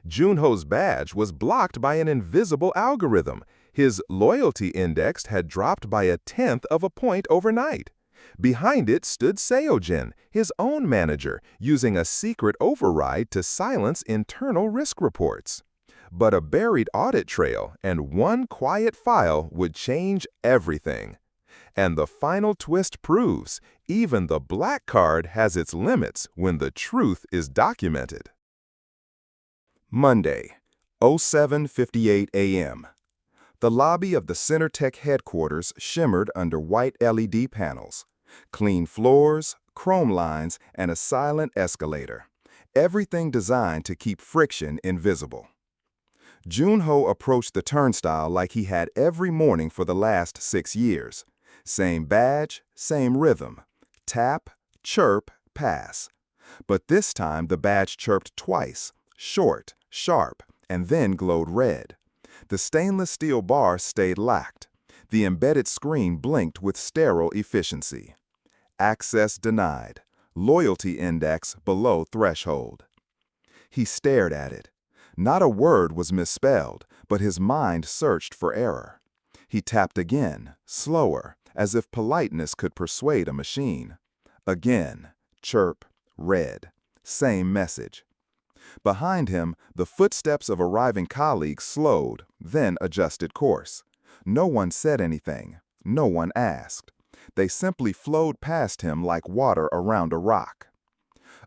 Joon-ho's badge was blocked by an invisible algorithm. His loyalty index had dropped by 1/10 of a point overnight. Behind it stood Seo-jin, his own manager, using a secret override to silence internal risk reports. But a buried audit trail and one quiet file would change everything. And the final twist proves, even the black card has its limits when the truth is documented. Monday, 07:58 a.m. The lobby of the Centertech headquarters shimmered under white LED panels. Clean floors, chrome lines, and a silent escalator. Everything designed to keep friction invisible. Joon-ho approached the turnstile like he had every morning for the last 6 years. Same badge, same rhythm. Tap, chirp, pass. But this time the badge chirped twice, short, sharp, and then glowed red. The stainless steel bar stayed locked. The embedded screen blinked with sterile efficiency. Access denied. Loyalty index below threshold. He stared at it. Not a word was misspelled, but his mind searched for error. He tapped again, slower, as if politeness could persuade a machine. Again, chirp, red. Same message. Behind him, the footsteps of arriving colleagues slowed, then adjusted course. No one said anything. No one asked. They simply flowed past him like water around a rock.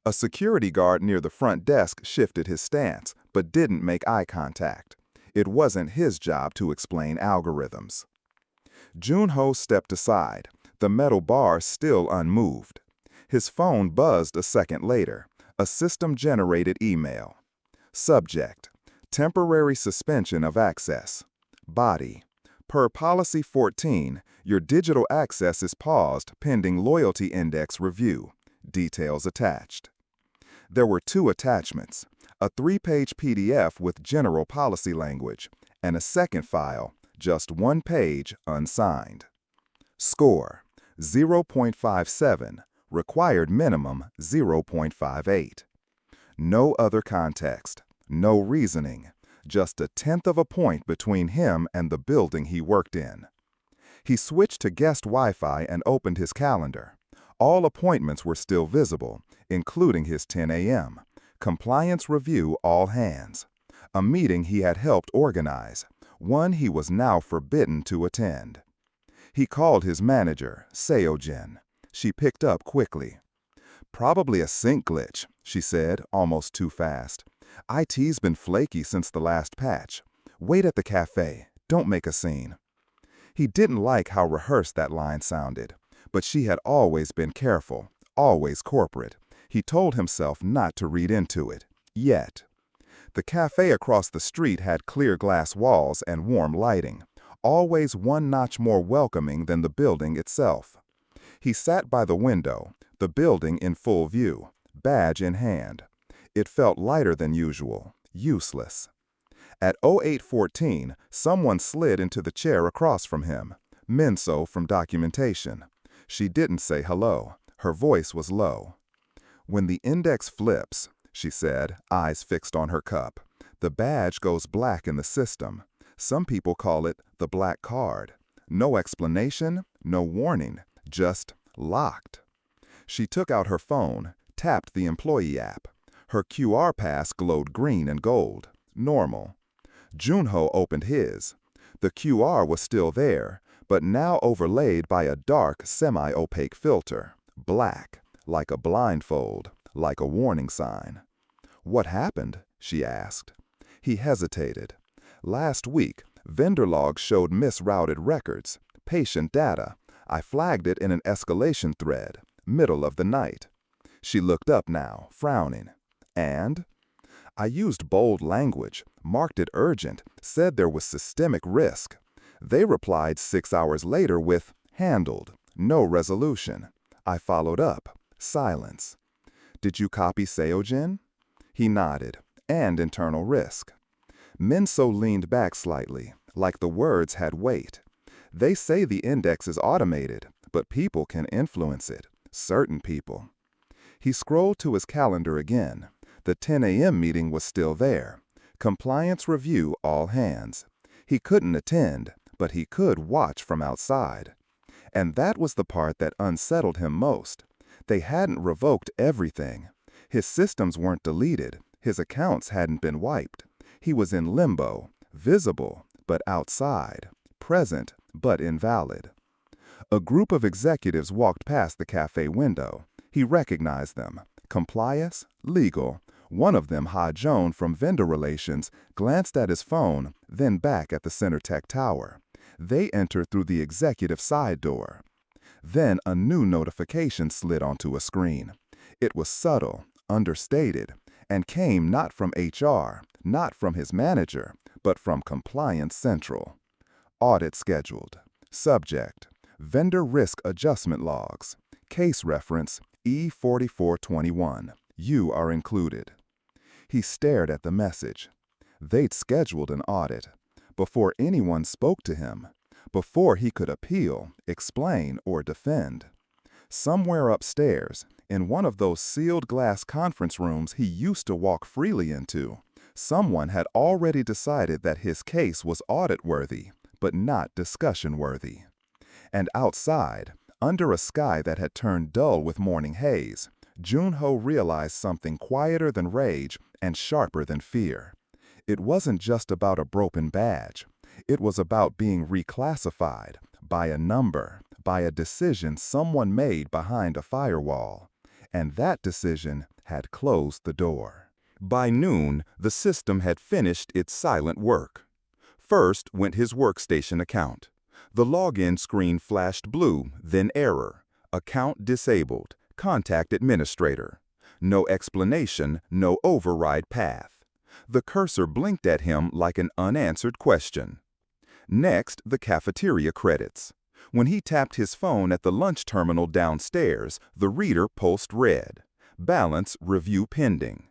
A security guard near the front desk shifted his stance, but didn't make eye contact. It wasn't his job to explain algorithms. Joon-ho stepped aside, the metal bar still unmoved. His phone buzzed a second later. A system-generated email. Subject: temporary suspension of access. Body: per policy 14, your digital access is paused pending loyalty index review. Details attached. There were 2 attachments, a 3-page PDF with general policy language, and a second file, just 1 page, unsigned. Score: 0.57, required minimum 0.58. No other context, no reasoning, just 1/10 of a point between him and the building he worked in. He switched to guest Wi-Fi and opened his calendar. All appointments were still visible, including his 10 a.m. Compliance review all hands. A meeting he had helped organize, one he was now forbidden to attend. He called his manager, Seo-jin. She picked up quickly. "Probably a sync glitch," she said, almost too fast. "IT's been flaky since the last patch. Wait at the cafe. Don't make a scene." He didn't like how rehearsed that line sounded, but she had always been careful, always corporate. He told himself not to read into it, yet. The cafe across the street had clear glass walls and warm lighting, always one notch more welcoming than the building itself. He sat by the window, the building in full view, badge in hand. It felt lighter than usual, useless. At 08:14, someone slid into the chair across from him, Minso from documentation. She didn't say hello. Her voice was low. "When the index flips," she said, eyes fixed on her cup, "the badge goes black in the system. Some people call it the black card. No explanation, no warning, just locked." She took out her phone, tapped the employee app. Her QR pass glowed green and gold. Normal. Joon-ho opened his. The QR was still there, but now overlaid by a dark, semi-opaque filter. Black, like a blindfold, like a warning sign. "What happened?" she asked. He hesitated. "Last week, vendor logs showed misrouted records, patient data. I flagged it in an escalation thread, middle of the night." She looked up now, frowning. "And?" "I used bold language, marked it urgent, said there was systemic risk. They replied 6 hours later with, 'handled, no resolution.' I followed up. Silence." "Did you copy Seo-jin?" He nodded. "And internal risk." Minso leaned back slightly, like the words had weight. "They say the index is automated, but people can influence it. Certain people." He scrolled to his calendar again. The 10 a.m. meeting was still there. Compliance review all hands. He couldn't attend, but he could watch from outside. And that was the part that unsettled him most. They hadn't revoked everything. His systems weren't deleted. His accounts hadn't been wiped. He was in limbo, visible, but outside, present, but invalid. A group of executives walked past the cafe window. He recognized them. Compliance, legal. One of them, Ha-Joon from vendor relations, glanced at his phone, then back at the Center Tech Tower. They entered through the executive side door. Then a new notification slid onto a screen. It was subtle, understated, and came not from HR, not from his manager, but from Compliance Central. Audit scheduled. Subject: Vendor Risk Adjustment Logs. Case reference E4421. You are included. He stared at the message. They'd scheduled an audit. Before anyone spoke to him. Before he could appeal, explain, or defend. Somewhere upstairs, in one of those sealed glass conference rooms he used to walk freely into, someone had already decided that his case was audit-worthy, but not discussion-worthy. And outside, under a sky that had turned dull with morning haze, Joon-ho realized something quieter than rage and sharper than fear. It wasn't just about a broken badge. It was about being reclassified by a number, by a decision someone made behind a firewall. And that decision had closed the door. By noon, the system had finished its silent work. First went his workstation account. The login screen flashed blue, then error. Account disabled. Contact administrator. No explanation, no override path. The cursor blinked at him like an unanswered question. Next, the cafeteria credits. When he tapped his phone at the lunch terminal downstairs, the reader pulsed red. Balance review pending.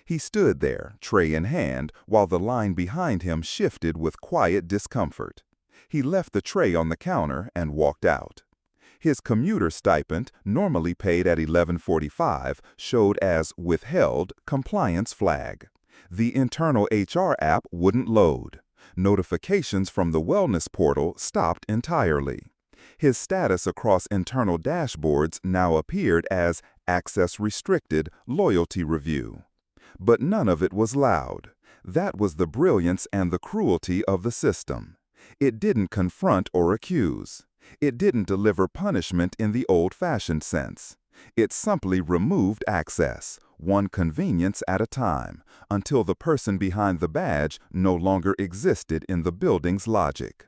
He stood there, tray in hand, while the line behind him shifted with quiet discomfort. He left the tray on the counter and walked out. His commuter stipend, normally paid at $11.45, showed as withheld compliance flag. The internal HR app wouldn't load. Notifications from the wellness portal stopped entirely. His status across internal dashboards now appeared as access restricted, loyalty review. But none of it was loud. That was the brilliance and the cruelty of the system. It didn't confront or accuse. It didn't deliver punishment in the old-fashioned sense. It simply removed access, one convenience at a time, until the person behind the badge no longer existed in the building's logic.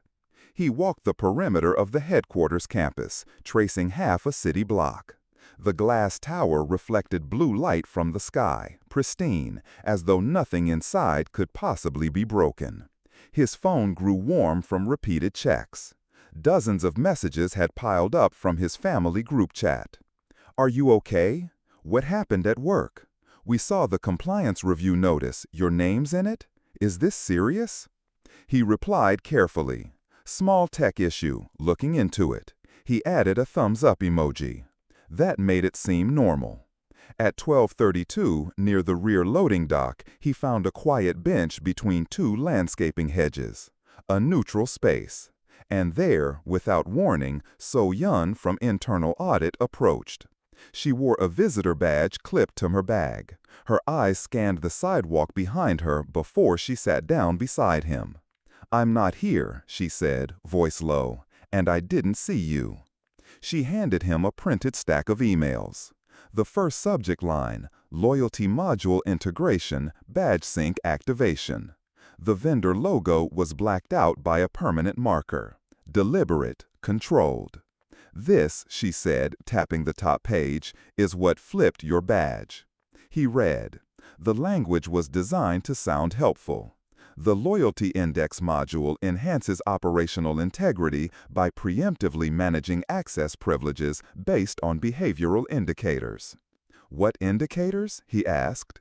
He walked the perimeter of the headquarters campus, tracing half a city block. The glass tower reflected blue light from the sky, pristine, as though nothing inside could possibly be broken. His phone grew warm from repeated checks. Dozens of messages had piled up from his family group chat. "Are you okay? What happened at work? We saw the compliance review notice. Your name's in it? Is this serious?" He replied carefully. "Small tech issue, looking into it." He added a thumbs-up emoji. That made it seem normal. At 12:32, near the rear loading dock, he found a quiet bench between two landscaping hedges. A neutral space. And there, without warning, So-Yun from Internal Audit approached. She wore a visitor badge clipped to her bag. Her eyes scanned the sidewalk behind her before she sat down beside him. "I'm not here," she said, voice low, "and I didn't see you." She handed him a printed stack of emails. The first subject line, Loyalty Module Integration, Badge Sync Activation. The vendor logo was blacked out by a permanent marker. Deliberate, controlled. "This," she said, tapping the top page, "is what flipped your badge." He read. The language was designed to sound helpful. The Loyalty Index module enhances operational integrity by preemptively managing access privileges based on behavioral indicators. "What indicators?" he asked.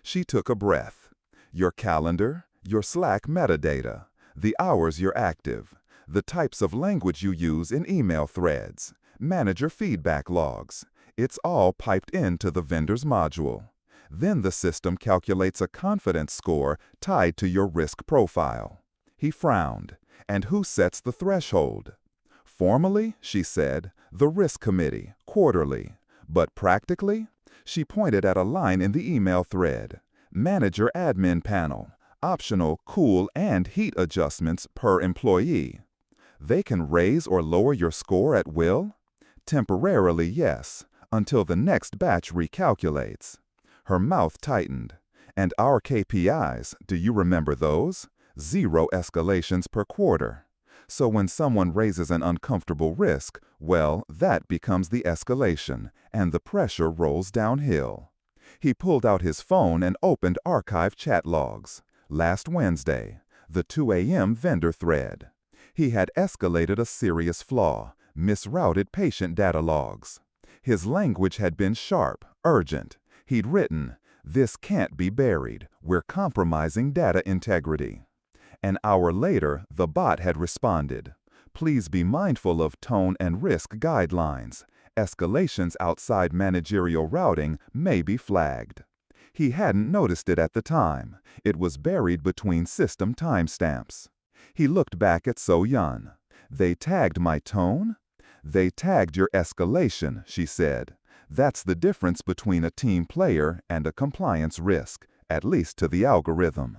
She took a breath. "Your calendar, your Slack metadata, the hours you're active, the types of language you use in email threads, manager feedback logs. It's all piped into the vendor's module. Then the system calculates a confidence score tied to your risk profile. He frowned. And who sets the threshold? Formally, she said, the risk committee, quarterly. But practically? She pointed at a line in the email thread. Manager admin panel, optional cool and heat adjustments per employee. They can raise or lower your score at will? Temporarily, yes, until the next batch recalculates. Her mouth tightened. And our KPIs, do you remember those? 0 escalations per quarter. So when someone raises an uncomfortable risk, well, that becomes the escalation, and the pressure rolls downhill. He pulled out his phone and opened archive chat logs. Last Wednesday, the 2 a.m. vendor thread. He had escalated a serious flaw, misrouted patient data logs. His language had been sharp, urgent. He'd written, "This can't be buried. We're compromising data integrity." An hour later, the bot had responded, "Please be mindful of tone and risk guidelines. Escalations outside managerial routing may be flagged." He hadn't noticed it at the time. It was buried between system timestamps. He looked back at So-yeon. "They tagged my tone?" "They tagged your escalation," she said. "That's the difference between a team player and a compliance risk, at least to the algorithm."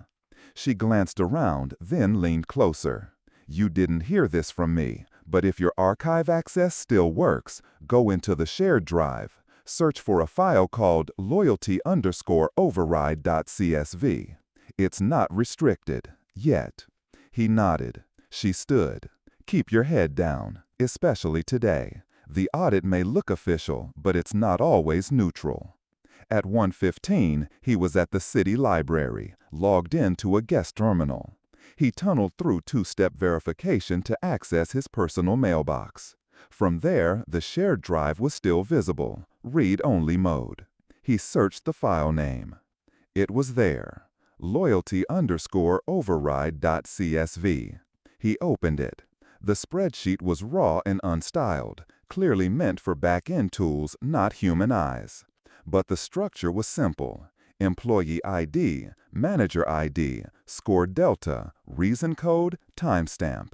She glanced around, then leaned closer. "You didn't hear this from me, but if your archive access still works, go into the shared drive. Search for a file called loyalty_override.csv. It's not restricted. Yet." He nodded. She stood. "Keep your head down, especially today. The audit may look official, but it's not always neutral." At 1:15, he was at the city library, logged into a guest terminal. He tunneled through two-step verification to access his personal mailbox. From there, the shared drive was still visible, read-only mode. He searched the file name. It was there, loyalty_override.csv. He opened it. The spreadsheet was raw and unstyled, clearly meant for back-end tools, not human eyes. But the structure was simple. Employee ID, manager ID, score delta, reason code, timestamp.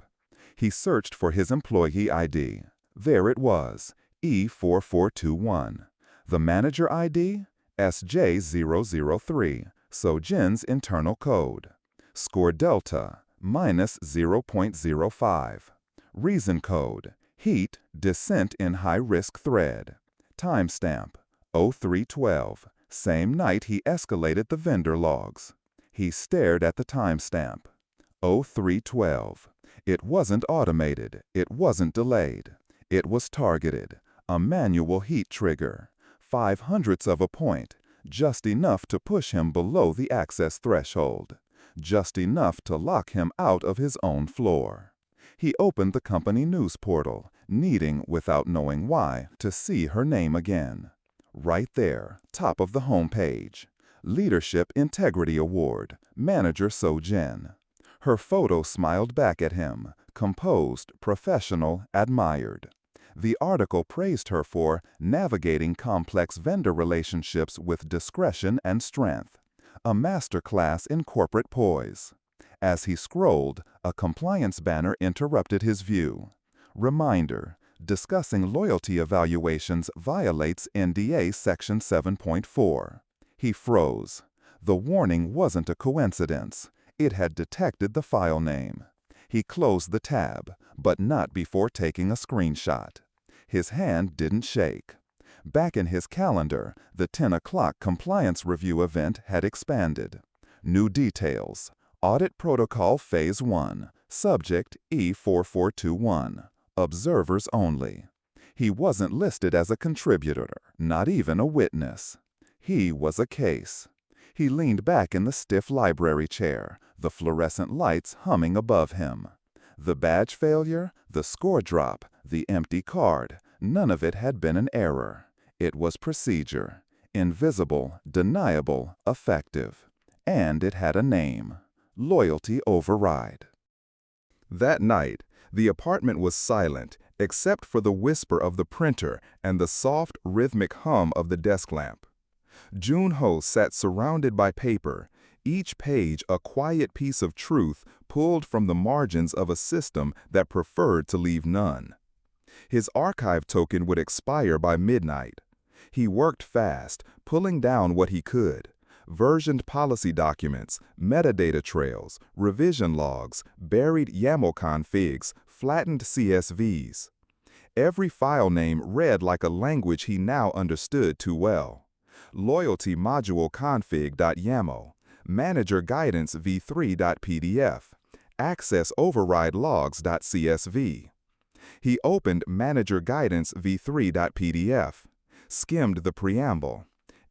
He searched for his employee ID. There it was, E4421. The manager ID, SJ003, So-Jin's internal code. Score delta, -0.05. Reason code, heat, descent in high-risk thread. Timestamp, 0312, same night he escalated the vendor logs. He stared at the timestamp. 0312. It wasn't automated. It wasn't delayed. It was targeted. A manual heat trigger. 0.05 of a point. Just enough to push him below the access threshold. Just enough to lock him out of his own floor. He opened the company news portal, needing, without knowing why, to see her name again. Right there, top of the home page. Leadership Integrity Award, Manager So-Jin. Her photo smiled back at him, composed, professional, admired. The article praised her for navigating complex vendor relationships with discretion and strength. A masterclass in corporate poise. As he scrolled, a compliance banner interrupted his view. Reminder: discussing loyalty evaluations violates NDA Section 7.4. He froze. The warning wasn't a coincidence. It had detected the file name. He closed the tab, but not before taking a screenshot. His hand didn't shake. Back in his calendar, the 10 o'clock compliance review event had expanded. New details. Audit Protocol Phase 1. Subject E4421. Observers only. He wasn't listed as a contributor, not even a witness. He was a case. He leaned back in the stiff library chair, the fluorescent lights humming above him. The badge failure, the score drop, the empty card, none of it had been an error. It was procedure. Invisible, deniable, effective. And it had a name. Loyalty Override. That night, the apartment was silent, except for the whisper of the printer and the soft, rhythmic hum of the desk lamp. Joon-ho sat surrounded by paper, each page a quiet piece of truth pulled from the margins of a system that preferred to leave none. His archive token would expire by midnight. He worked fast, pulling down what he could. Versioned policy documents, metadata trails, revision logs, buried YAML configs, flattened CSVs. Every file name read like a language he now understood too well. Loyalty module config.yaml, manager guidance v3.pdf, access override logs.csv. He opened manager guidance v3.pdf, skimmed the preamble.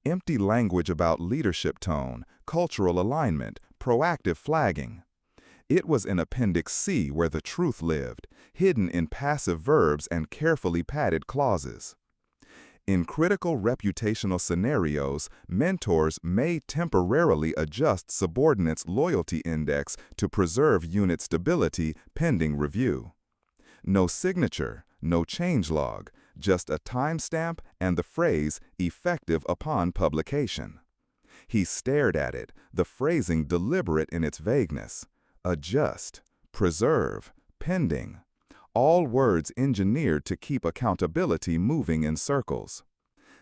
Empty language about leadership tone, cultural alignment, proactive flagging. It was in Appendix C where the truth lived, hidden in passive verbs and carefully padded clauses. In critical reputational scenarios, mentors may temporarily adjust subordinates' loyalty index to preserve unit stability pending review. No signature, no changelog, just a timestamp and the phrase effective upon publication. He stared at it, the phrasing deliberate in its vagueness. Adjust, preserve, pending. All words engineered to keep accountability moving in circles.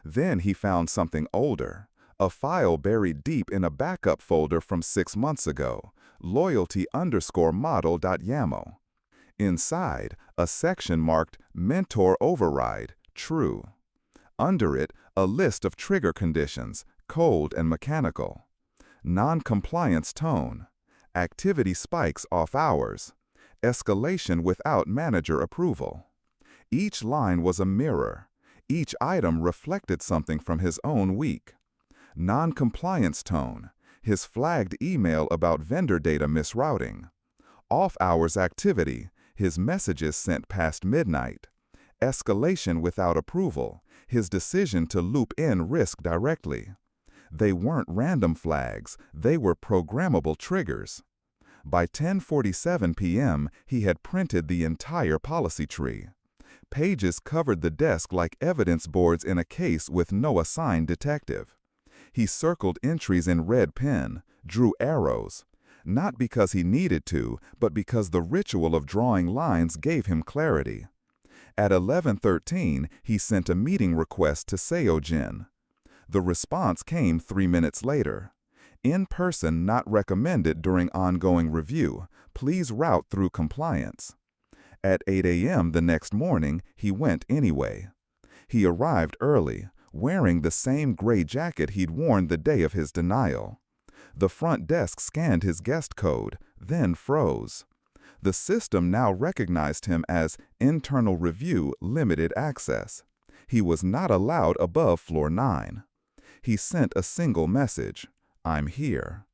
Then he found something older, a file buried deep in a backup folder from 6 months ago, loyalty_model.yaml. Inside, a section marked Mentor Override, True. Under it, a list of trigger conditions, cold and mechanical. Non-compliance tone. Activity spikes off hours. Escalation without manager approval. Each line was a mirror. Each item reflected something from his own week. Non-compliance tone. His flagged email about vendor data misrouting. Off-hours activity. His messages sent past midnight. Escalation without approval. His decision to loop in risk directly. They weren't random flags, they were programmable triggers. By 10:47 p.m., he had printed the entire policy tree. Pages covered the desk like evidence boards in a case with no assigned detective. He circled entries in red pen, drew arrows. Not because he needed to, but because the ritual of drawing lines gave him clarity. At 11:13, he sent a meeting request to Seojin. The response came 3 minutes later. In person not recommended during ongoing review. Please route through compliance. At 8 a.m. the next morning, he went anyway. He arrived early, wearing the same gray jacket he'd worn the day of his denial. The front desk scanned his guest code, then froze. The system now recognized him as Internal Review Limited Access. He was not allowed above floor 9. He sent a single message, "I'm here."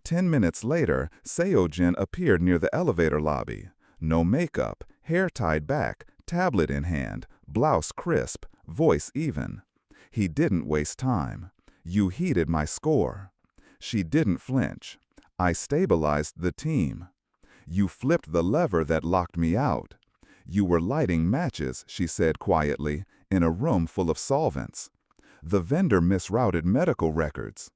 10 minutes later, Seojin appeared near the elevator lobby. No makeup, hair tied back, tablet in hand, blouse crisp, voice even. He didn't waste time. "You heeded my score." She didn't flinch. "I stabilized the team." "You flipped the lever that locked me out." "You were lighting matches," she said quietly, "in a room full of solvents." "The vendor misrouted medical records."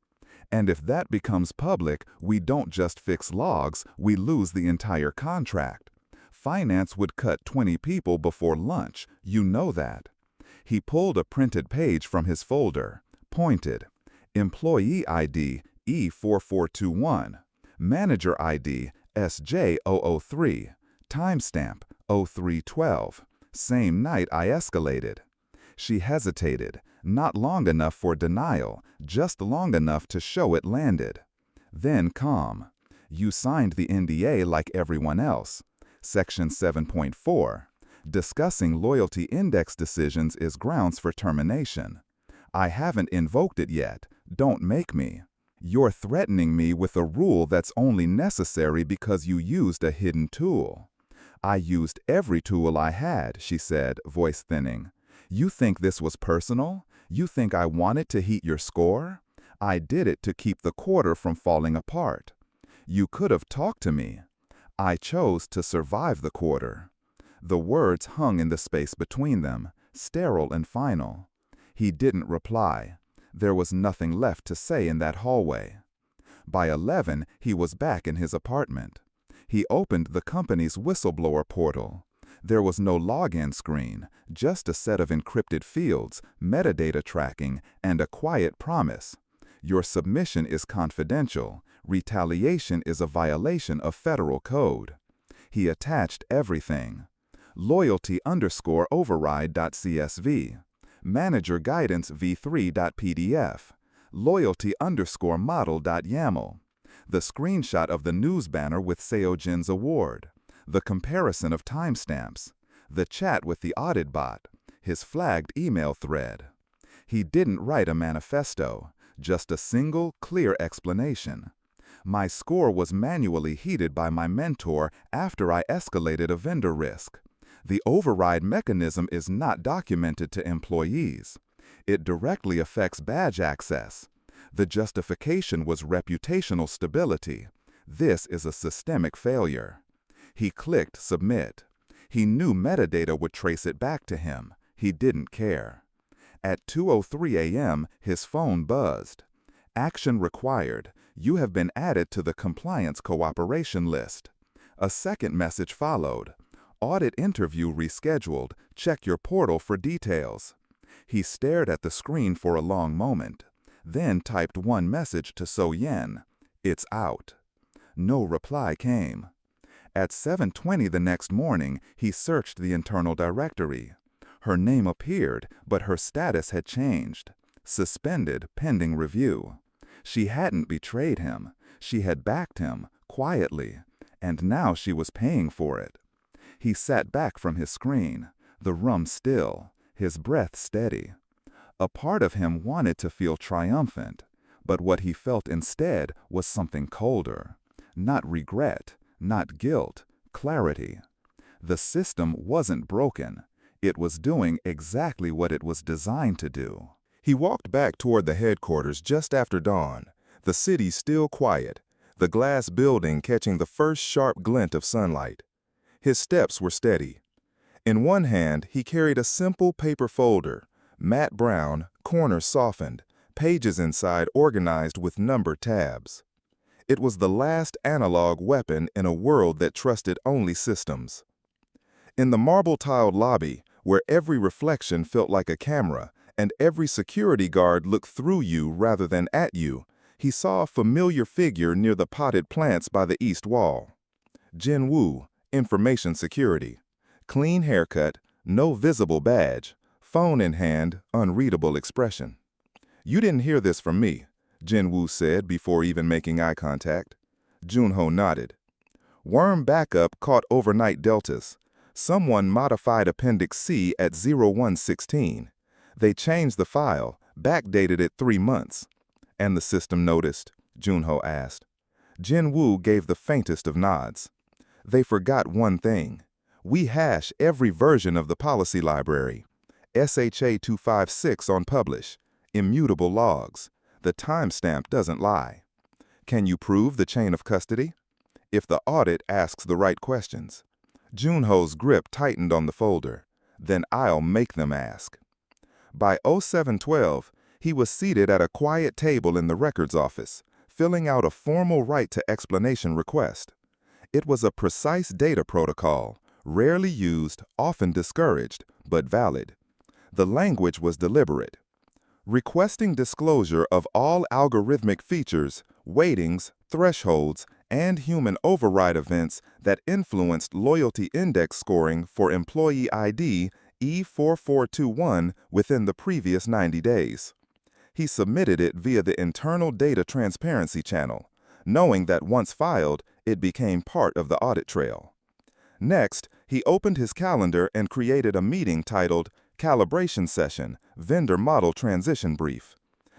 "And if that becomes public, we don't just fix logs, we lose the entire contract. Finance would cut 20 people before lunch, you know that." He pulled a printed page from his folder, pointed. Employee ID E4421, Manager ID SJ003, timestamp 0312, same night I escalated. She hesitated, not long enough for denial, just long enough to show it landed. Then calm. "You signed the NDA like everyone else." Section 7.4. Discussing loyalty index decisions is grounds for termination. "I haven't invoked it yet. Don't make me." "You're threatening me with a rule that's only necessary because you used a hidden tool." "I used every tool I had," she said, voice thinning. "You think this was personal? You think I wanted to heat your score? I did it to keep the quarter from falling apart. You could have talked to me. I chose to survive the quarter." The words hung in the space between them, sterile and final. He didn't reply. There was nothing left to say in that hallway. By 11, he was back in his apartment. He opened the company's whistleblower portal. There was no login screen, just a set of encrypted fields, metadata tracking, and a quiet promise. Your submission is confidential. Retaliation is a violation of federal code. He attached everything. Loyalty_override.csv, manager guidance v3.pdf, loyalty_model.yaml, the screenshot of the news banner with Seojin's award, the comparison of timestamps, the chat with the audit bot, his flagged email thread. He didn't write a manifesto, just a single, clear explanation. My score was manually heated by my mentor after I escalated a vendor risk. The override mechanism is not documented to employees. It directly affects badge access. The justification was reputational stability. This is a systemic failure. He clicked Submit. He knew metadata would trace it back to him. He didn't care. At 2:03 a.m., his phone buzzed. Action required. You have been added to the compliance cooperation list. A second message followed. Audit interview rescheduled. Check your portal for details. He stared at the screen for a long moment, then typed one message to So-yen. It's out. No reply came. At 7:20 the next morning, he searched the internal directory. Her name appeared, but her status had changed. Suspended pending review. She hadn't betrayed him. She had backed him, quietly, and now she was paying for it. He sat back from his screen, the room still, his breath steady. A part of him wanted to feel triumphant, but what he felt instead was something colder. Not regret, not guilt, clarity. The system wasn't broken. It was doing exactly what it was designed to do. He walked back toward the headquarters just after dawn, the city still quiet, the glass building catching the first sharp glint of sunlight. His steps were steady. In one hand, he carried a simple paper folder, matte brown, corners softened, pages inside organized with numbered tabs. It was the last analog weapon in a world that trusted only systems. In the marble-tiled lobby, where every reflection felt like a camera and every security guard looked through you rather than at you, he saw a familiar figure near the potted plants by the east wall. Jin-woo, Information Security. Clean haircut, no visible badge, phone in hand, unreadable expression. "You didn't hear this from me," Jin-woo said before even making eye contact. Joon-ho nodded. "Worm backup caught overnight deltas. Someone modified Appendix C at 0116. They changed the file, backdated it 3 months. And the system noticed?" Joon-ho asked. Jin-woo gave the faintest of nods. "They forgot one thing. We hash every version of the policy library. SHA 256 on publish. Immutable logs. The timestamp doesn't lie. Can you prove the chain of custody? If the audit asks the right questions." Joon-ho's grip tightened on the folder. "Then I'll make them ask." By 0712, he was seated at a quiet table in the records office, filling out a formal right to explanation request. It was a precise data protocol, rarely used, often discouraged, but valid. The language was deliberate. Requesting disclosure of all algorithmic features, weightings, thresholds, and human override events that influenced loyalty index scoring for employee ID E4421 within the previous 90 days. He submitted it via the internal data transparency channel, knowing that once filed, it became part of the audit trail. Next, he opened his calendar and created a meeting titled Calibration Session, Vendor Model Transition Brief.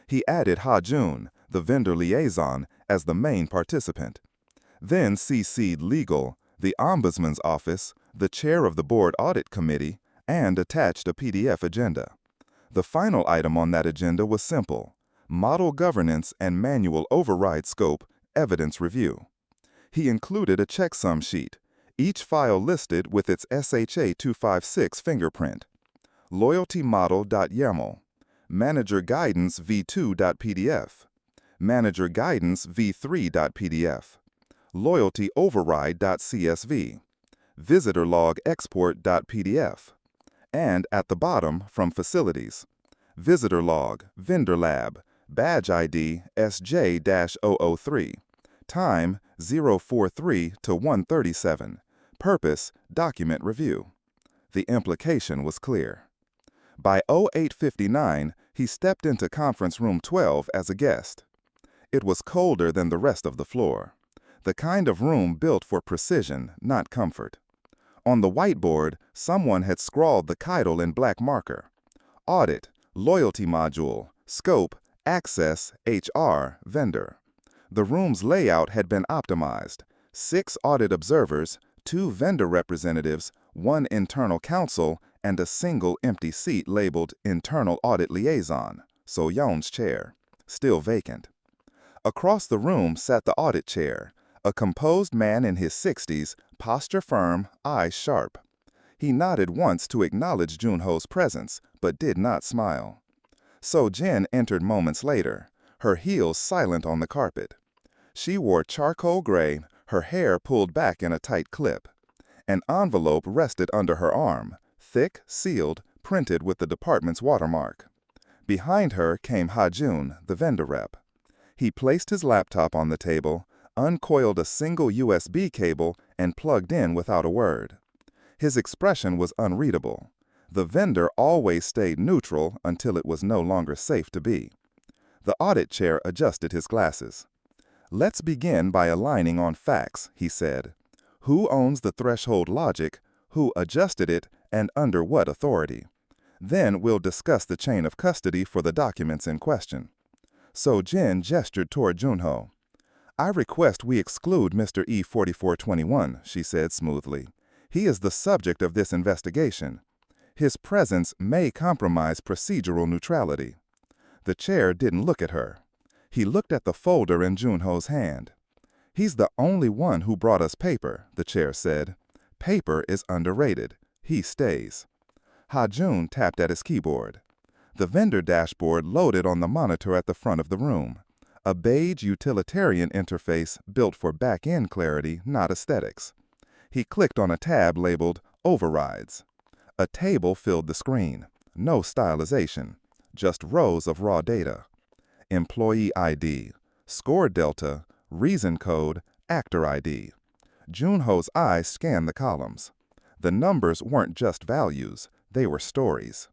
He added Ha-Jun, the vendor liaison, as the main participant. Then CC'd Legal, the Ombudsman's Office, the chair of the Board Audit Committee, and attached a PDF agenda. The final item on that agenda was simple: Model Governance and Manual Override Scope Evidence Review. He included a checksum sheet, each file listed with its SHA 256 fingerprint. LoyaltyModel.yaml, Manager Guidance v2.pdf, Manager Guidance v3.pdf, Loyalty Override.csv, Visitor Log Export.pdf, and at the bottom from Facilities, Visitor Log, Vendor Lab, Badge ID SJ-003, Time 043 to 137, Purpose Document Review. The implication was clear. By 0859, he stepped into Conference Room 12 as a guest. It was colder than the rest of the floor, the kind of room built for precision, not comfort. On the whiteboard, someone had scrawled the title in black marker: Audit, Loyalty Module, Scope, Access, HR, Vendor. The room's layout had been optimized: 6 audit observers, 2 vendor representatives, 1 internal counsel, and a single empty seat labeled Internal Audit Liaison, So Yeon's chair, still vacant. Across the room sat the audit chair, a composed man in his 60s, posture firm, eyes sharp. He nodded once to acknowledge Joon-ho's presence, but did not smile. So Jin entered moments later, her heels silent on the carpet. She wore charcoal gray, her hair pulled back in a tight clip. An envelope rested under her arm, thick, sealed, printed with the department's watermark. Behind her came Ha-jun, the vendor rep. He placed his laptop on the table, uncoiled a single USB cable, and plugged in without a word. His expression was unreadable. The vendor always stayed neutral until it was no longer safe to be. The audit chair adjusted his glasses. "Let's begin by aligning on facts," he said. "Who owns the threshold logic, who adjusted it, and under what authority? Then we'll discuss the chain of custody for the documents in question." So Jin gestured toward Joon-ho. "I request we exclude Mr. E4421, she said smoothly. "He is the subject of this investigation. His presence may compromise procedural neutrality." The chair didn't look at her. He looked at the folder in Joon-ho's hand. "He's the only one who brought us paper," the chair said. "Paper is underrated. He stays." Ha-jun tapped at his keyboard. The vendor dashboard loaded on the monitor at the front of the room, a beige utilitarian interface built for back-end clarity, not aesthetics. He clicked on a tab labeled Overrides. A table filled the screen, no stylization, just rows of raw data. Employee ID, score delta, reason code, actor ID. Joon-ho's eyes scanned the columns. The numbers weren't just values, they were stories.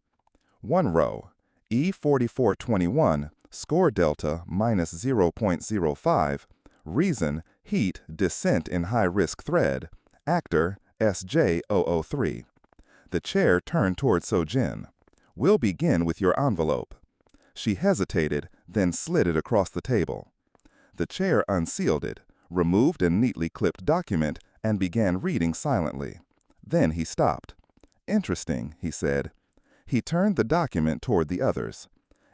One row, E4421, score delta minus 0.05, reason, heat, descent in high-risk thread, actor, SJ003. The chair turned toward So-jin. "We'll begin with your envelope." She hesitated, then slid it across the table. The chair unsealed it, removed a neatly clipped document, and began reading silently. Then he stopped. "Interesting," he said. He turned the document toward the others.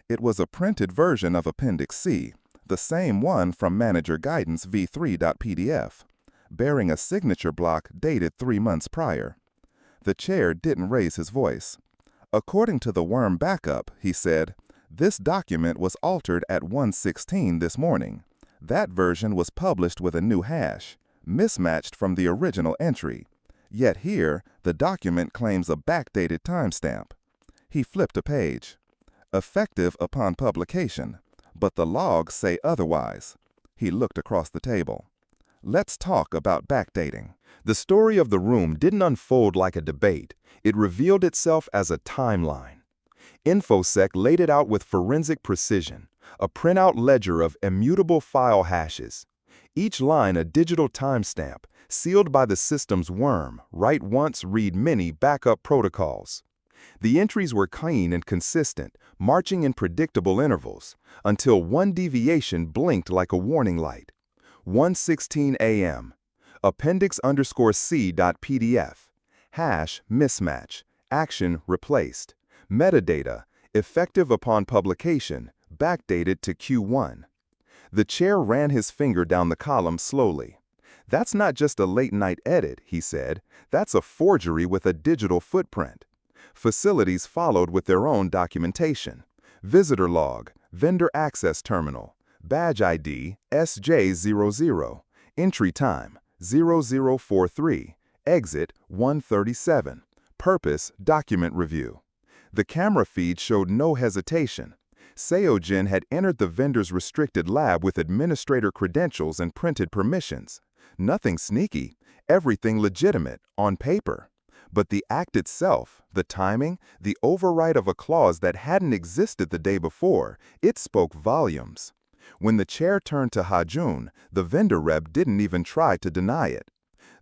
It was a printed version of Appendix C, the same one from Manager Guidance v3.pdf, bearing a signature block dated 3 months prior. The chair didn't raise his voice. "According to the worm backup," he said, "this document was altered at 1:16 this morning. That version was published with a new hash, mismatched from the original entry. Yet here, the document claims a backdated timestamp." He flipped a page. "Effective upon publication, but the logs say otherwise." He looked across the table. "Let's talk about backdating." The story of the room didn't unfold like a debate. It revealed itself as a timeline. InfoSec laid it out with forensic precision, a printout ledger of immutable file hashes. Each line a digital timestamp, sealed by the system's worm, write once, read many backup protocols. The entries were clean and consistent, marching in predictable intervals, until one deviation blinked like a warning light. 1:16 a.m. Appendix_C.pdf. Hash mismatch. Action replaced. Metadata, effective upon publication, backdated to Q1. The chair ran his finger down the column slowly. "That's not just a late-night edit," he said. "That's a forgery with a digital footprint." Facilities followed with their own documentation. Visitor log, vendor access terminal, badge ID SJ00, entry time 0043, exit 137, purpose document review. The camera feed showed no hesitation. Seo-jin had entered the vendor's restricted lab with administrator credentials and printed permissions. Nothing sneaky, everything legitimate, on paper. But the act itself, the timing, the override of a clause that hadn't existed the day before, it spoke volumes. When the chair turned to Ha-jun, the vendor rep didn't even try to deny it.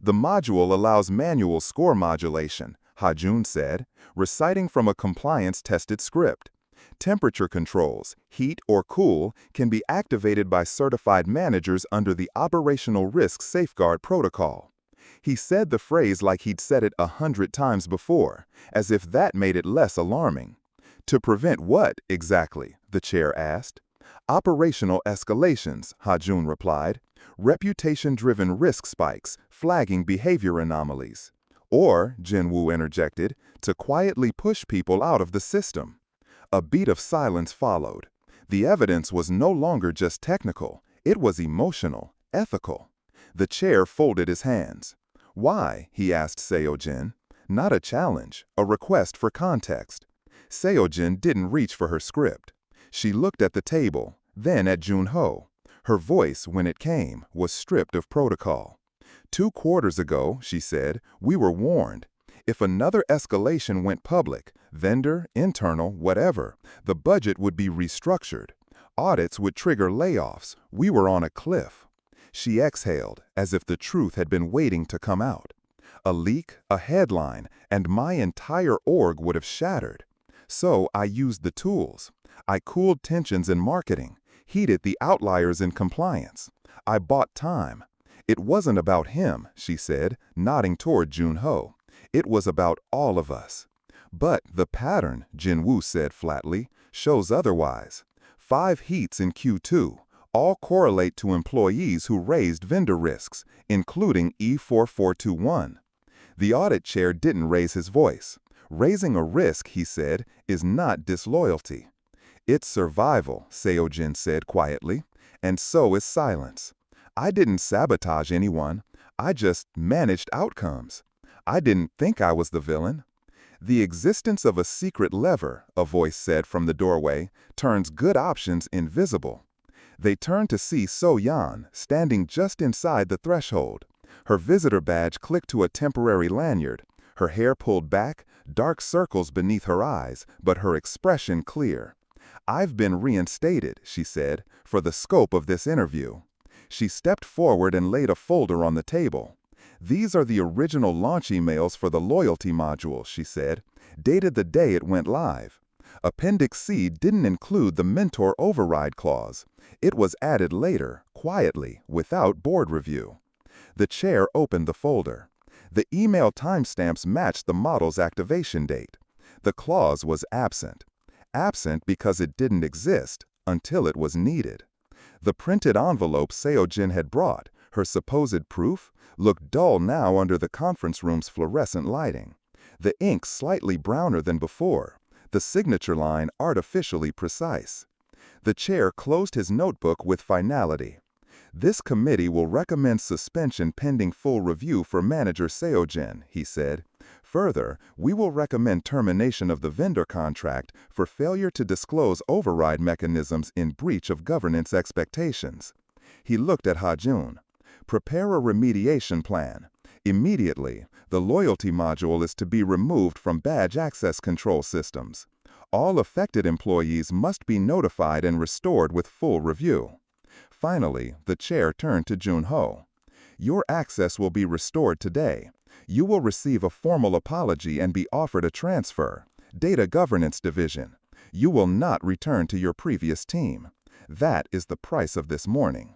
The module allows manual score modulation, Ha-jun said, reciting from a compliance-tested script. Temperature controls, heat or cool, can be activated by certified managers under the Operational Risk Safeguard Protocol. He said the phrase like he'd said it 100 times before, as if that made it less alarming. To prevent what, exactly? The chair asked. Operational escalations, Ha-jun replied. Reputation-driven risk spikes, flagging behavior anomalies. Or, Jin-woo interjected, to quietly push people out of the system. A beat of silence followed. The evidence was no longer just technical, it was emotional, ethical. The chair folded his hands. Why? He asked Seo-jin. Not a challenge, a request for context. Seo-jin didn't reach for her script. She looked at the table, then at Joon-ho. Her voice, when it came, was stripped of protocol. 2 quarters ago, she said, we were warned. If another escalation went public, vendor, internal, whatever, the budget would be restructured. Audits would trigger layoffs. We were on a cliff. She exhaled, as if the truth had been waiting to come out. A leak, a headline, and my entire org would have shattered. So I used the tools. I cooled tensions in marketing, heated the outliers in compliance. I bought time. It wasn't about him, she said, nodding toward Joon-ho. It was about all of us. But the pattern, Jin-woo said flatly, shows otherwise. 5 heats in Q2, all correlate to employees who raised vendor risks, including E4421. The audit chair didn't raise his voice. Raising a risk, he said, is not disloyalty. It's survival, Seo-jin said quietly, and so is silence. I didn't sabotage anyone. I just managed outcomes. I didn't think I was the villain. The existence of a secret lever, a voice said from the doorway, turns good options invisible. They turned to see So-yeon, standing just inside the threshold. Her visitor badge clicked to a temporary lanyard, her hair pulled back, dark circles beneath her eyes, but her expression clear. I've been reinstated, she said, for the scope of this interview. She stepped forward and laid a folder on the table. These are the original launch emails for the loyalty module, she said, dated the day it went live. Appendix C didn't include the mentor override clause. It was added later, quietly, without board review. The chair opened the folder. The email timestamps matched the model's activation date. The clause was absent. Absent because it didn't exist until it was needed. The printed envelope Seo-jin had brought, her supposed proof, looked dull now under the conference room's fluorescent lighting. The ink slightly browner than before, the signature line artificially precise. The chair closed his notebook with finality. This committee will recommend suspension pending full review for Manager Seo-jin, he said. Further, we will recommend termination of the vendor contract for failure to disclose override mechanisms in breach of governance expectations. He looked at Ha-jun. Prepare a remediation plan. Immediately, the loyalty module is to be removed from badge access control systems. All affected employees must be notified and restored with full review. Finally, the chair turned to Joon-ho. Your access will be restored today. You will receive a formal apology and be offered a transfer. Data Governance Division. You will not return to your previous team. That is the price of this morning.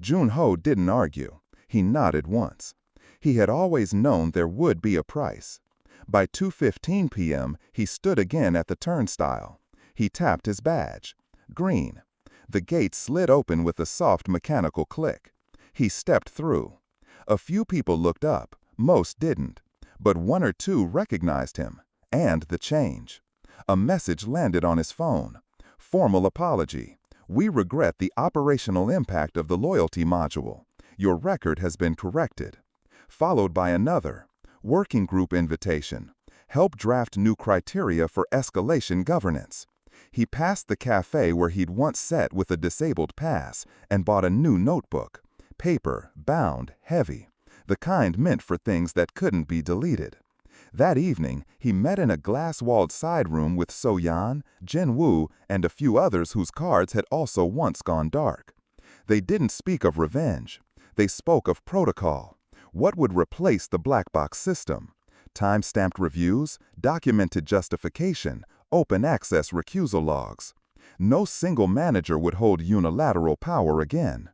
Joon-ho didn't argue. He nodded once. He had always known there would be a price. By 2:15 p.m., he stood again at the turnstile. He tapped his badge. Green. The gate slid open with a soft mechanical click. He stepped through. A few people looked up, most didn't, but 1 or 2 recognized him, and the change. A message landed on his phone. Formal apology. We regret the operational impact of the loyalty module. Your record has been corrected. Followed by another. Working group invitation. Help draft new criteria for escalation governance. He passed the cafe where he'd once sat with a disabled pass and bought a new notebook. Paper, bound, heavy. The kind meant for things that couldn't be deleted. That evening, he met in a glass-walled side room with So-yeon, Jin-woo, and a few others whose cards had also once gone dark. They didn't speak of revenge. They spoke of protocol. What would replace the black box system? Time-stamped reviews, documented justification, open access recusal logs. No single manager would hold unilateral power again.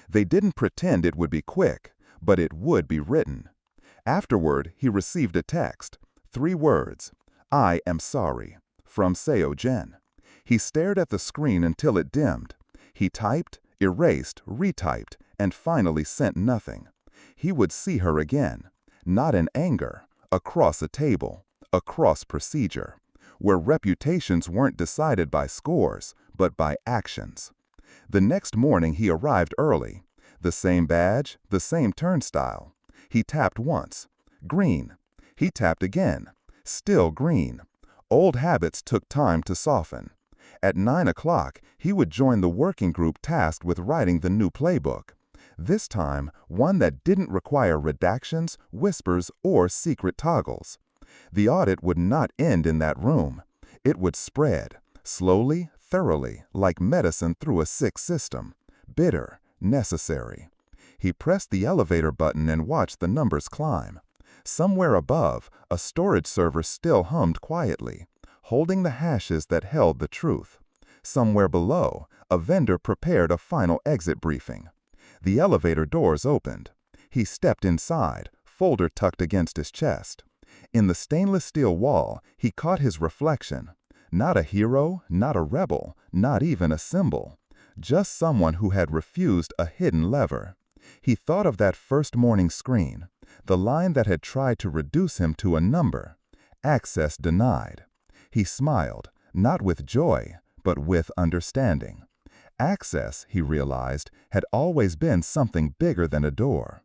They didn't pretend it would be quick, but it would be written. Afterward, he received a text. 3 words. I am sorry. From Seo-jin. He stared at the screen until it dimmed. He typed, erased, retyped, and finally sent nothing. He would see her again. Not in anger. Across a table. Across procedure. Where reputations weren't decided by scores, but by actions. The next morning he arrived early. The same badge, the same turnstile. He tapped once. Green. He tapped again. Still green. Old habits took time to soften. At 9 o'clock, he would join the working group tasked with writing the new playbook. This time, one that didn't require redactions, whispers, or secret toggles. The audit would not end in that room. It would spread, slowly, thoroughly, like medicine through a sick system. Bitter, necessary. He pressed the elevator button and watched the numbers climb. Somewhere above, a storage server still hummed quietly, holding the hashes that held the truth. Somewhere below, a vendor prepared a final exit briefing. The elevator doors opened. He stepped inside, folder tucked against his chest. In the stainless steel wall, he caught his reflection. Not a hero, not a rebel, not even a symbol. Just someone who had refused a hidden lever. He thought of that first morning screen, the line that had tried to reduce him to a number. Access denied. He smiled, not with joy, but with understanding. Access, he realized, had always been something bigger than a door.